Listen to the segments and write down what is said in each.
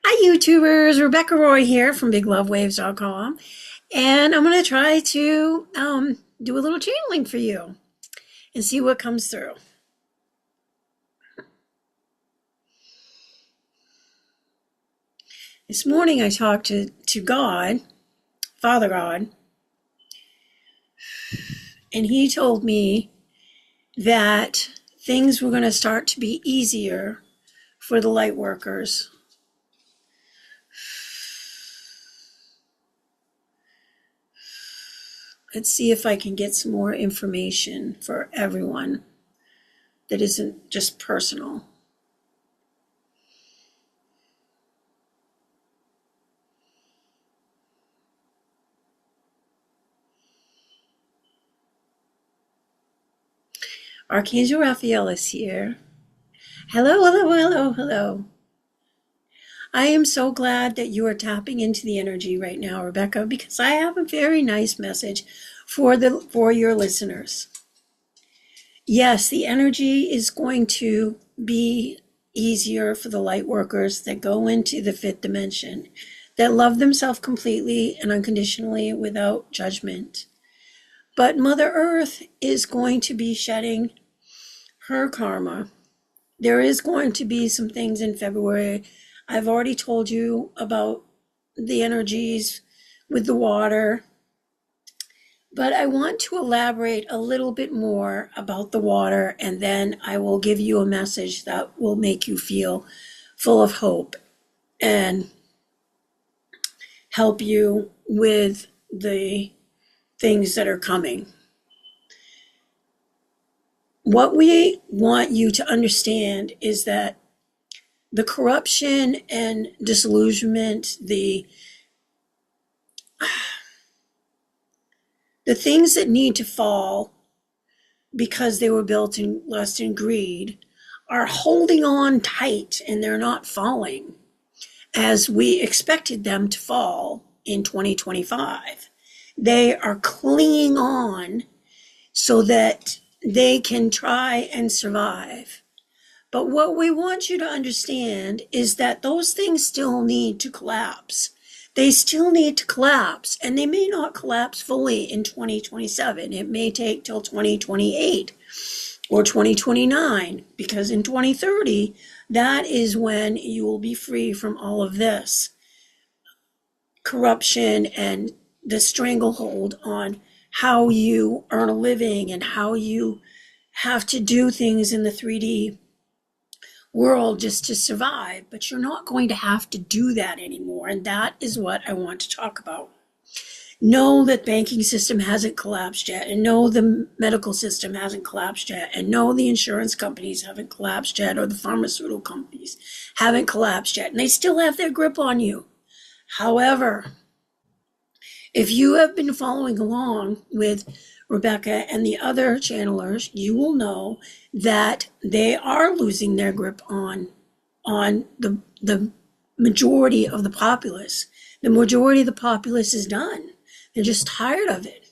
Hi, YouTubers. Rebecca Roy here from BigLoveWaves.com, and I'm going to try to do a little channeling for you and see what comes through. This morning I talked to God, Father God, and he told me that things were going to start to be easier for the light workers. Let's see if I can get some more information for everyone that isn't just personal. Archangel Raphael is here. Hello, hello, hello, hello. I am so glad that you are tapping into the energy right now, Rebecca, because I have a very nice message for your listeners. Yes, the energy is going to be easier for the light workers that go into the fifth dimension, that love themselves completely and unconditionally without judgment. But Mother Earth is going to be shedding her karma. There is going to be some things in February. I've already told you about the energies with the water, but I want to elaborate a little bit more about the water, and then I will give you a message that will make you feel full of hope and help you with the things that are coming. What we want you to understand is that the corruption and disillusionment, the things that need to fall because they were built in lust and greed are holding on tight, and they're not falling as we expected them to fall in 2025. They are clinging on so that they can try and survive. But what we want you to understand is that those things still need to collapse. They still need to collapse, and they may not collapse fully in 2027. It may take till 2028 or 2029, because in 2030, that is when you will be free from all of this corruption and the stranglehold on how you earn a living and how you have to do things in the 3D world just to survive. But you're not going to have to do that anymore, and that is what I want to talk about. Know that banking system hasn't collapsed yet, and know the medical system hasn't collapsed yet, and know the insurance companies haven't collapsed yet, or the pharmaceutical companies haven't collapsed yet, and they still have their grip on you. However, if you have been following along with Rebecca and the other channelers, you will know that they are losing their grip on the majority of the populace. The majority of the populace is done. They're just tired of it.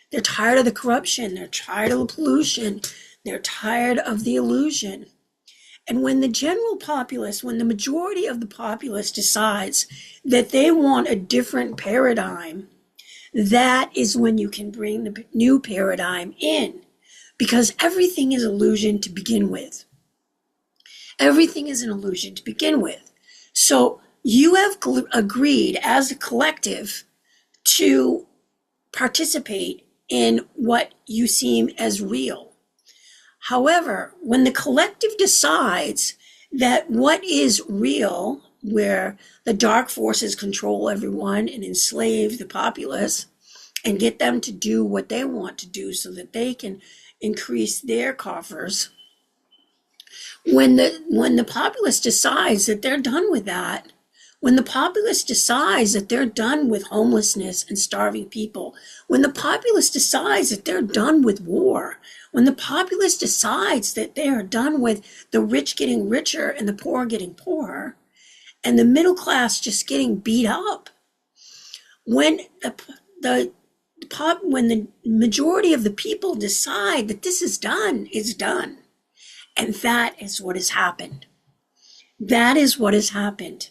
They're tired of the corruption. They're tired of the pollution. They're tired of the illusion. And when the general populace, when the majority of the populace decides that they want a different paradigm, that is when you can bring the new paradigm in, because everything is illusion to begin with. Everything is an illusion to begin with. So you have agreed as a collective to participate in what you seem as real. However, when the collective decides that what is real, where the dark forces control everyone and enslave the populace and get them to do what they want to do so that they can increase their coffers, when the populace decides that they're done with that, when the populace decides that they're done with homelessness and starving people, when the populace decides that they're done with war, when the populace decides that they are done with the rich getting richer and the poor getting poorer, and the middle class just getting beat up, when the majority of the people decide that this is done, it's done. And that is what has happened. That is what has happened.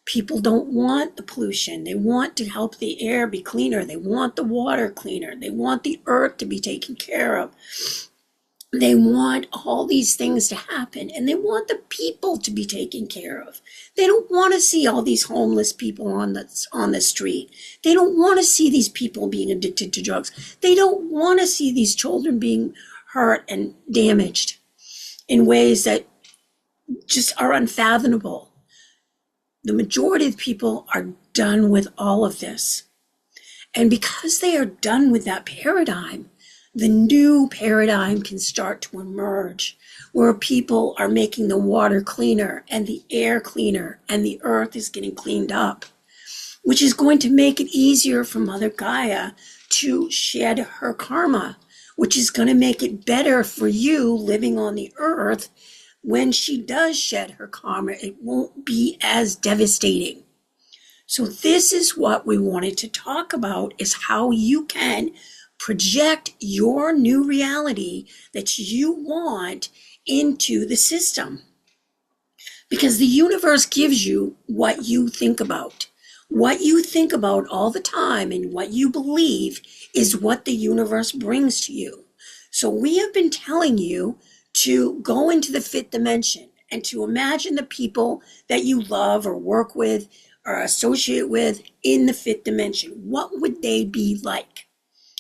People don't want the pollution. They want to help the air be cleaner. They want the water cleaner. They want the earth to be taken care of. They want all these things to happen, and they want the people to be taken care of. They don't want to see all these homeless people on the street. They don't want to see these people being addicted to drugs. They don't want to see these children being hurt and damaged in ways that just are unfathomable. The majority of people are done with all of this. And because they are done with that paradigm, the new paradigm can start to emerge, where people are making the water cleaner and the air cleaner and the earth is getting cleaned up, which is going to make it easier for Mother Gaia to shed her karma, which is going to make it better for you living on the earth. When she does shed her karma, it won't be as devastating. So this is what we wanted to talk about, is how you can project your new reality that you want into the system. Because the universe gives you what you think about. What you think about all the time and what you believe is what the universe brings to you. So we have been telling you to go into the fifth dimension and to imagine the people that you love or work with or associate with in the fifth dimension. What would they be like?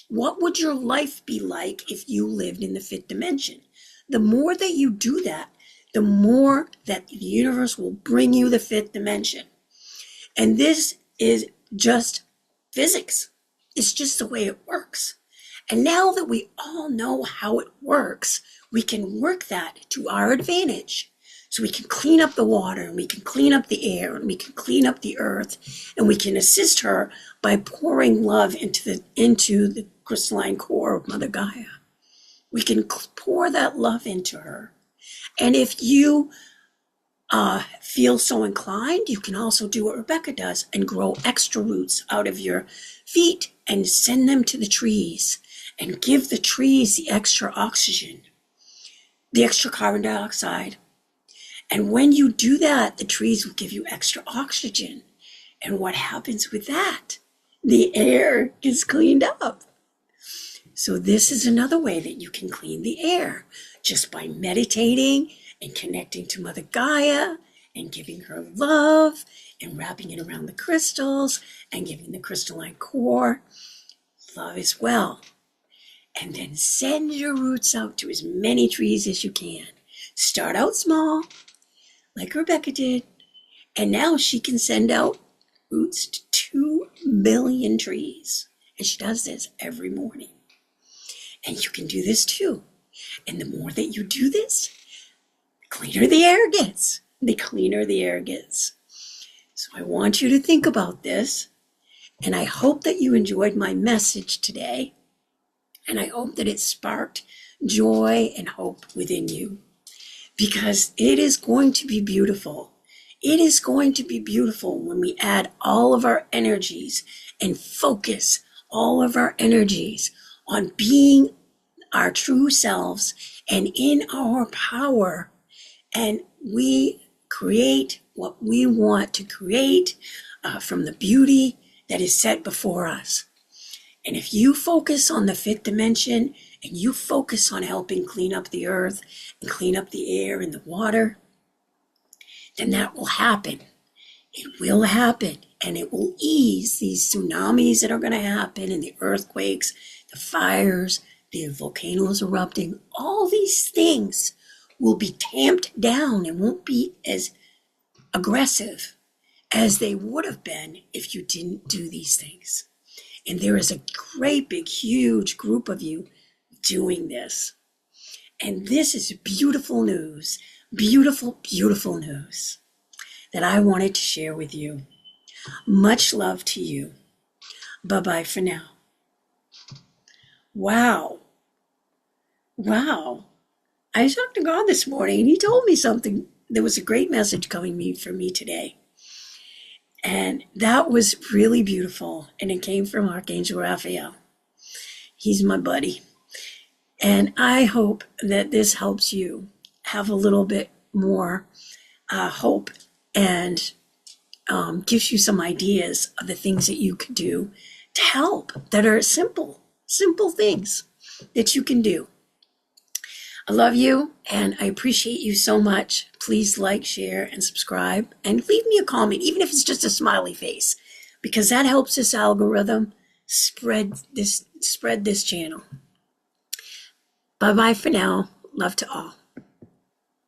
What would your life be like if you lived in the fifth dimension? The more that you do that, the more that the universe will bring you the fifth dimension. And this is just physics. It's just the way it works. And now that we all know how it works, we can work that to our advantage. So we can clean up the water, and we can clean up the air, and we can clean up the earth, and we can assist her by pouring love into the crystalline core of Mother Gaia. We can pour that love into her. And if you feel so inclined, you can also do what Rebecca does and grow extra roots out of your feet and send them to the trees and give the trees the extra oxygen, the extra carbon dioxide. And when you do that, the trees will give you extra oxygen. And what happens with that? The air gets cleaned up. So this is another way that you can clean the air, just by meditating and connecting to Mother Gaia and giving her love and wrapping it around the crystals and giving the crystalline core love as well. And then send your roots out to as many trees as you can. Start out small, like Rebecca did, and now she can send out roots to 2 billion trees. And she does this every morning. And you can do this too. And the more that you do this, the cleaner the air gets. The cleaner the air gets. So I want you to think about this. And I hope that you enjoyed my message today. And I hope that it sparked joy and hope within you. Because it is going to be beautiful. It is going to be beautiful when we add all of our energies and focus all of our energies on being our true selves and in our power. And we create what we want to create from the beauty that is set before us. And if you focus on the fifth dimension and you focus on helping clean up the earth and clean up the air and the water, then that will happen. It will happen, and it will ease these tsunamis that are going to happen, and the earthquakes, the fires, the volcanoes erupting. All these things will be tamped down and won't be as aggressive as they would have been if you didn't do these things. And there is a great, big, huge group of you doing this. And this is beautiful news, beautiful, beautiful news that I wanted to share with you. Much love to you. Bye-bye for now. Wow. I talked to God this morning, and he told me something. There was a great message coming from me today. And that was really beautiful. And it came from Archangel Raphael. He's my buddy. And I hope that this helps you have a little bit more hope and gives you some ideas of the things that you could do to help, that are simple things that you can do. I love you and I appreciate you so much. Please like, share, and subscribe, and leave me a comment, even if it's just a smiley face, because that helps this algorithm spread this channel. Bye bye for now. Love to all.